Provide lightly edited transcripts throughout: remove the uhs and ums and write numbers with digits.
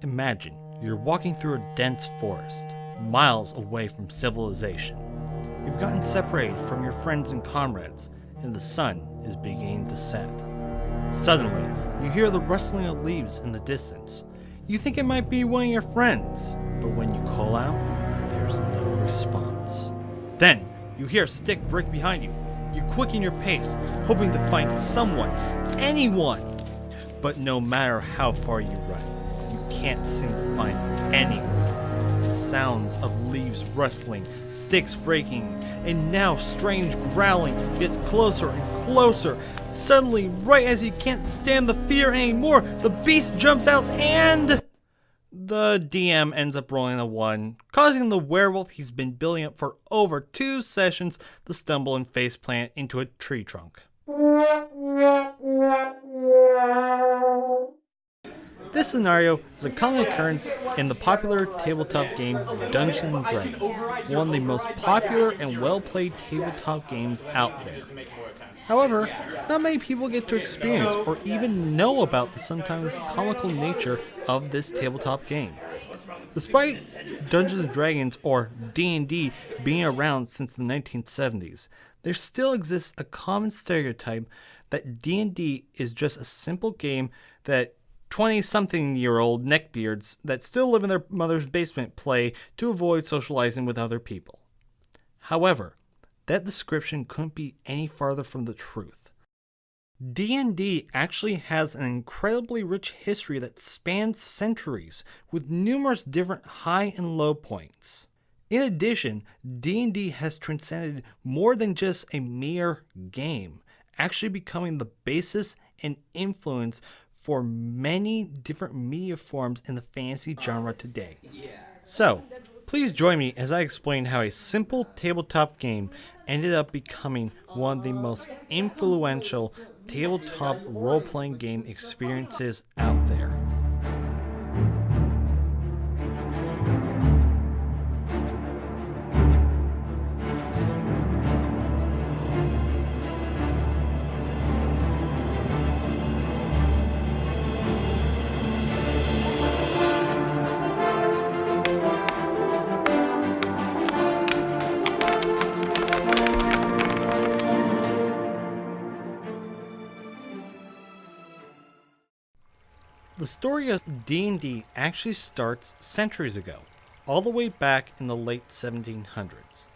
Imagine you're walking through a dense forest, miles away from civilization. You've gotten separated from your friends and comrades, and the sun is beginning to set. Suddenly, you hear the rustling of leaves in the distance. You think it might be one of your friends, but when you call out, there's no response. Then, you hear a stick break behind you. You quicken your pace, hoping to find someone, anyone. But no matter how far you run, you can't seem to find anyone. Sounds of leaves rustling, sticks breaking, and now strange growling gets closer and closer. Suddenly, right as you can't stand the fear anymore, the beast jumps out and... the DM ends up rolling a 1, causing the werewolf he's been building up for over 2 sessions to stumble and faceplant into a tree trunk. This scenario is a common occurrence in the popular tabletop game Dungeons & Dragons, one of the most popular and well-played tabletop games out there. However, not many people get to experience or even know about the sometimes comical nature of this tabletop game. Despite Dungeons & Dragons or D&D being around since the 1970s, there still exists a common stereotype that D&D is just a simple game that 20-something-year-old neckbeards that still live in their mother's basement play to avoid socializing with other people. However, that description couldn't be any farther from the truth. D&D actually has an incredibly rich history that spans centuries, with numerous different high and low points. In addition, D&D has transcended more than just a mere game, actually becoming the basis and influence for many different media forms in the fantasy genre today. So, please join me as I explain how a simple tabletop game ended up becoming one of the most influential tabletop role-playing game experiences out there. The story of D&D actually starts centuries ago, all the way back in the late 1700s.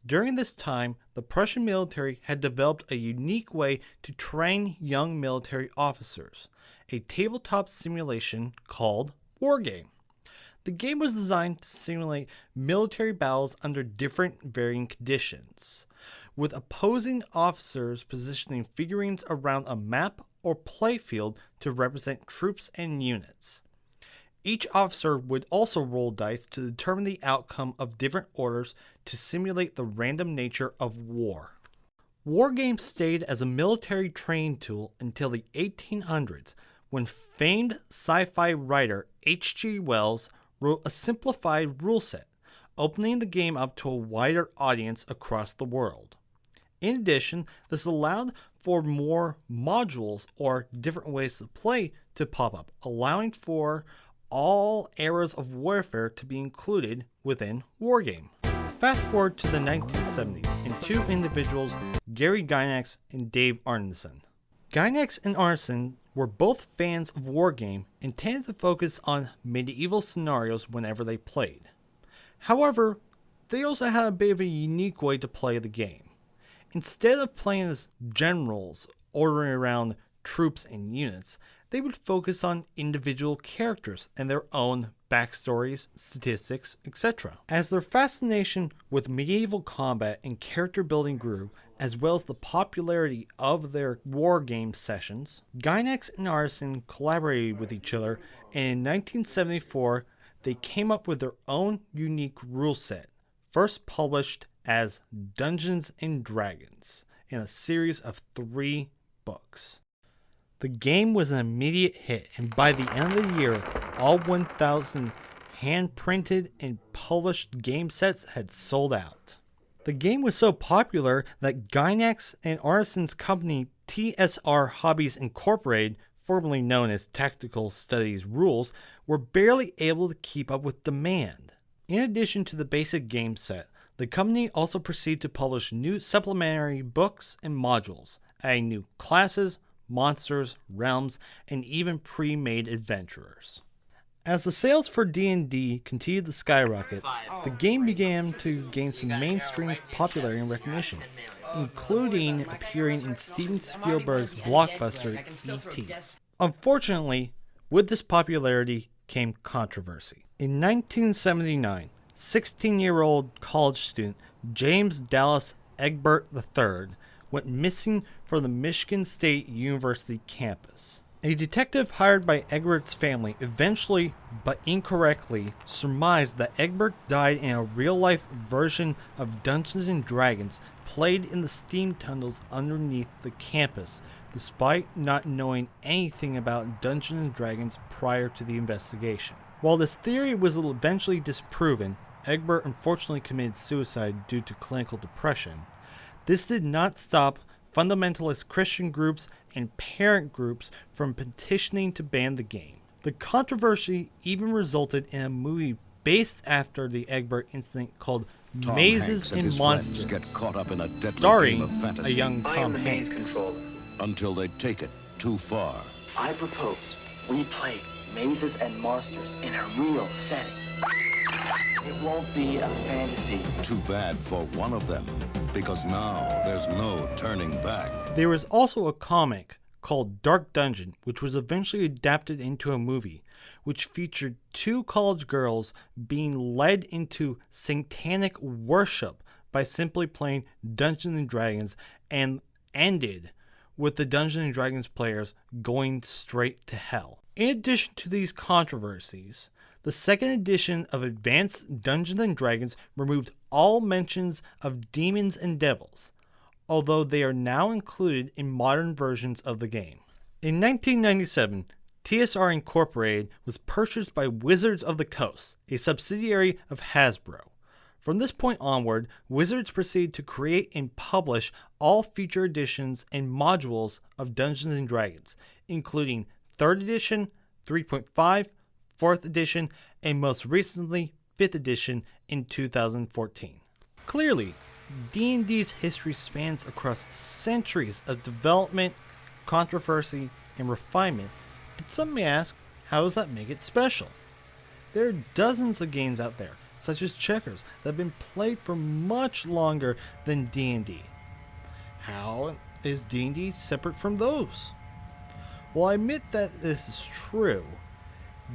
During this time, the Prussian military had developed a unique way to train young military officers, a tabletop simulation called Wargame. The game was designed to simulate military battles under different varying conditions, with opposing officers positioning figurines around a map or playfield to represent troops and units. Each officer would also roll dice to determine the outcome of different orders to simulate the random nature of war. Wargames stayed as a military training tool until the 1800s, when famed sci-fi writer H.G. Wells wrote a simplified rule set, opening the game up to a wider audience across the world. In addition, this allowed for more modules or different ways to play to pop up, allowing for all eras of warfare to be included within Wargame. Fast forward to the 1970s and two individuals, Gary Gygax and Dave Arneson. Gygax and Arneson were both fans of Wargame and tended to focus on medieval scenarios whenever they played. However, they also had a bit of a unique way to play the game. Instead of playing as generals ordering around troops and units, they would focus on individual characters and their own backstories, statistics, etc. As their fascination with medieval combat and character building grew, as well as the popularity of their war game sessions, Gygax and Arneson collaborated with each other, and in 1974 they came up with their own unique rule set, first published as Dungeons & Dragons in a series of 3 books. The game was an immediate hit, and by the end of the year, all 1,000 hand-printed and published game sets had sold out. The game was so popular that Gygax and Arneson's company TSR Hobbies Incorporated formerly known as Tactical Studies rules, were barely able to keep up with demand. In addition to the basic game set, the company also proceeded to publish new supplementary books and modules, adding new classes, monsters, realms, and even pre-made adventurers. As the sales for D&D continued to skyrocket, the game began to gain some mainstream popularity and recognition, including appearing in Steven Spielberg's blockbuster E.T. Unfortunately, with this popularity came controversy. In 1979, 16-year-old college student James Dallas Egbert III went missing from the Michigan State University campus. A detective hired by Egbert's family eventually, but incorrectly, surmised that Egbert died in a real-life version of Dungeons & Dragons played in the steam tunnels underneath the campus, despite not knowing anything about Dungeons & Dragons prior to the investigation. While this theory was eventually disproven, Egbert unfortunately committed suicide due to clinical depression. This did not stop fundamentalist Christian groups and parent groups from petitioning to ban the game. The controversy even resulted in a movie based after the Egbert incident called Mazes and Monsters, get caught up in a deadly starring game of fantasy a young I am Tom the maze Hanks. controller. until they take it too far. I propose we play mazes and monsters in a real setting. It won't be a fantasy. Too bad for one of them, because now there's no turning back. There was also a comic called Dark Dungeon, which was eventually adapted into a movie, which featured two college girls being led into satanic worship by simply playing Dungeons and Dragons, and ended with the Dungeons and Dragons players going straight to hell. In addition to these controversies, the second edition of Advanced Dungeons and Dragons removed all mentions of demons and devils, although they are now included in modern versions of the game. In 1997, TSR Incorporated was purchased by Wizards of the Coast, a subsidiary of Hasbro. From this point onward, Wizards proceeded to create and publish all future editions and modules of Dungeons and Dragons, including 3rd edition, 3.5, 4th edition, and most recently 5th edition in 2014. Clearly, D&D's history spans across centuries of development, controversy, and refinement, but some may ask, how does that make it special? There are dozens of games out there, such as Checkers, that have been played for much longer than D&D. How is D&D separate from those? While I admit that this is true,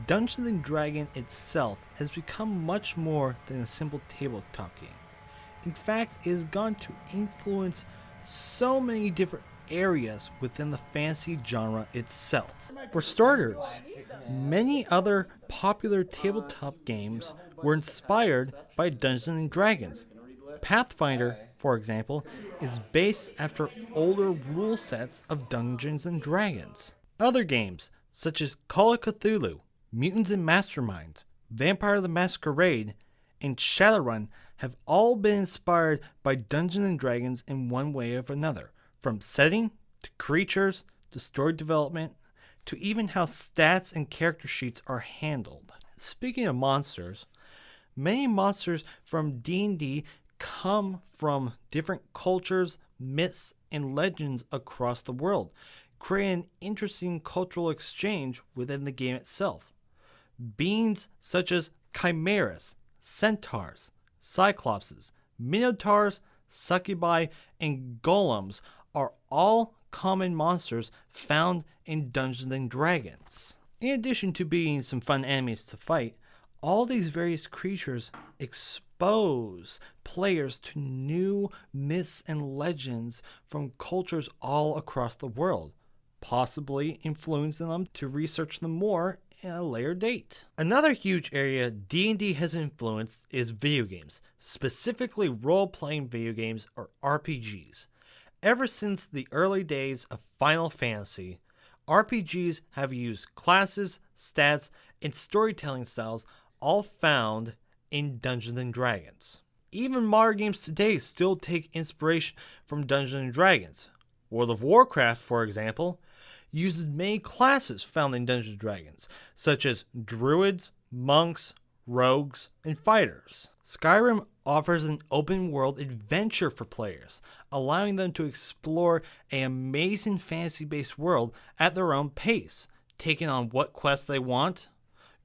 Dungeons & Dragons itself has become much more than a simple tabletop game. In fact, it has gone to influence so many different areas within the fantasy genre itself. For starters, many other popular tabletop games were inspired by Dungeons & Dragons. Pathfinder, for example, is based after older rule sets of Dungeons & Dragons. Other games, such as Call of Cthulhu, Mutants and Masterminds, Vampire the Masquerade, and Shadowrun have all been inspired by Dungeons & Dragons in one way or another, from setting, to creatures, to story development, to even how stats and character sheets are handled. Speaking of monsters, many monsters from D&D come from different cultures, myths, and legends across the world, creating an interesting cultural exchange within the game itself. Beings such as chimeras, centaurs, cyclopses, minotaurs, succubi, and golems are all common monsters found in Dungeons & Dragons. In addition to being some fun enemies to fight, all these various creatures expose players to new myths and legends from cultures all across the world, possibly influencing them to research them more in a later date. Another huge area D&D has influenced is video games, specifically role-playing video games or RPGs. Ever since the early days of Final Fantasy, RPGs have used classes, stats, and storytelling styles all found in Dungeons & Dragons. Even modern games today still take inspiration from Dungeons & Dragons. World of Warcraft, for example, uses many classes found in Dungeons & Dragons, such as druids, monks, rogues, and fighters. Skyrim offers an open world adventure for players, allowing them to explore an amazing fantasy-based world at their own pace, taking on what quests they want,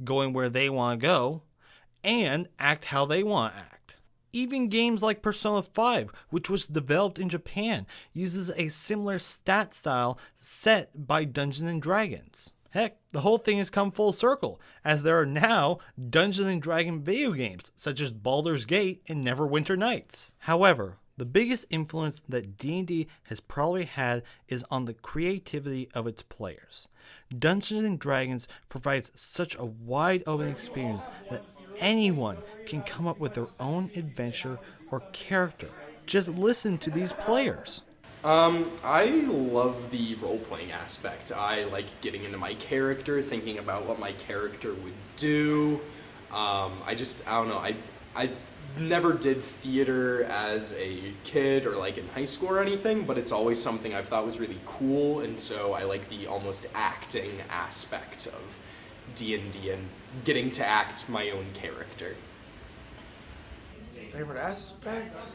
going where they want to go, and act how they want to act. Even games like Persona 5, which was developed in Japan, uses a similar stat style set by Dungeons & Dragons. Heck, the whole thing has come full circle, as there are now Dungeons & Dragons video games such as Baldur's Gate and Neverwinter Nights. However, the biggest influence that D&D has probably had is on the creativity of its players. Dungeons & Dragons provides such a wide open experience that anyone can come up with their own adventure or character. Just listen to these players. I love the role-playing aspect. I like getting into my character, thinking about what my character would do. I don't know, I never did theater as a kid or like in high school or anything, but it's always something I've thought was really cool, and so I like the almost acting aspect of D&D and getting to act my own character. Favorite aspect?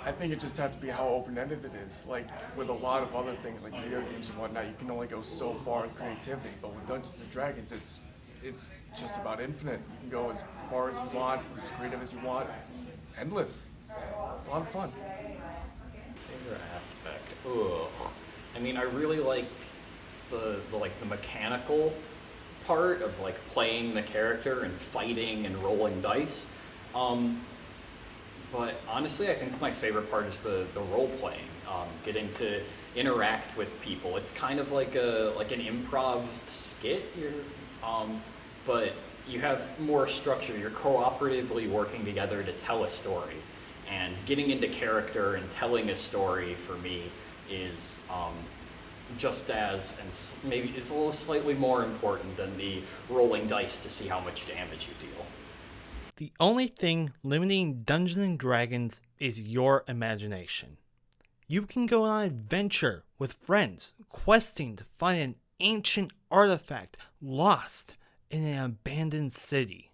I think it just has to be how open-ended it is. Like with a lot of other things like video games and whatnot, you can only go so far with creativity, but with Dungeons & Dragons, it's just about infinite. You can go as far as you want, as creative as you want. It's endless. It's a lot of fun. Favorite aspect? Ugh. I mean, I really like the mechanical part of like playing the character and fighting and rolling dice. But honestly, I think my favorite part is the role playing, getting to interact with people. It's kind of like an improv skit here, but you have more structure. You're cooperatively working together to tell a story, and getting into character and telling a story for me is just as, and maybe it's a little slightly more important than the rolling dice to see how much damage you deal. The only thing limiting Dungeons & Dragons is your imagination. You can go on an adventure with friends, questing to find an ancient artifact lost in an abandoned city.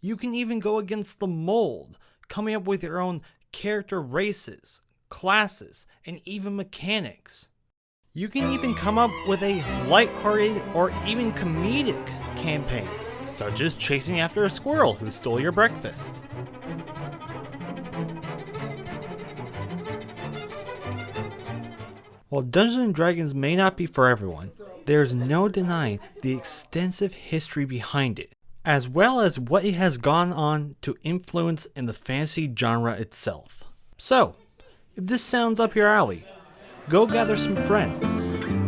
You can even go against the mold, coming up with your own character races, classes, and even mechanics. You can even come up with a lighthearted or even comedic campaign, such as chasing after a squirrel who stole your breakfast. While Dungeons & Dragons may not be for everyone, there is no denying the extensive history behind it, as well as what it has gone on to influence in the fantasy genre itself. So, if this sounds up your alley, go gather some friends,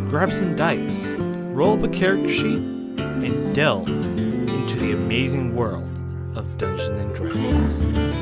grab some dice, roll up a character sheet, and delve into the amazing world of Dungeons & Dragons.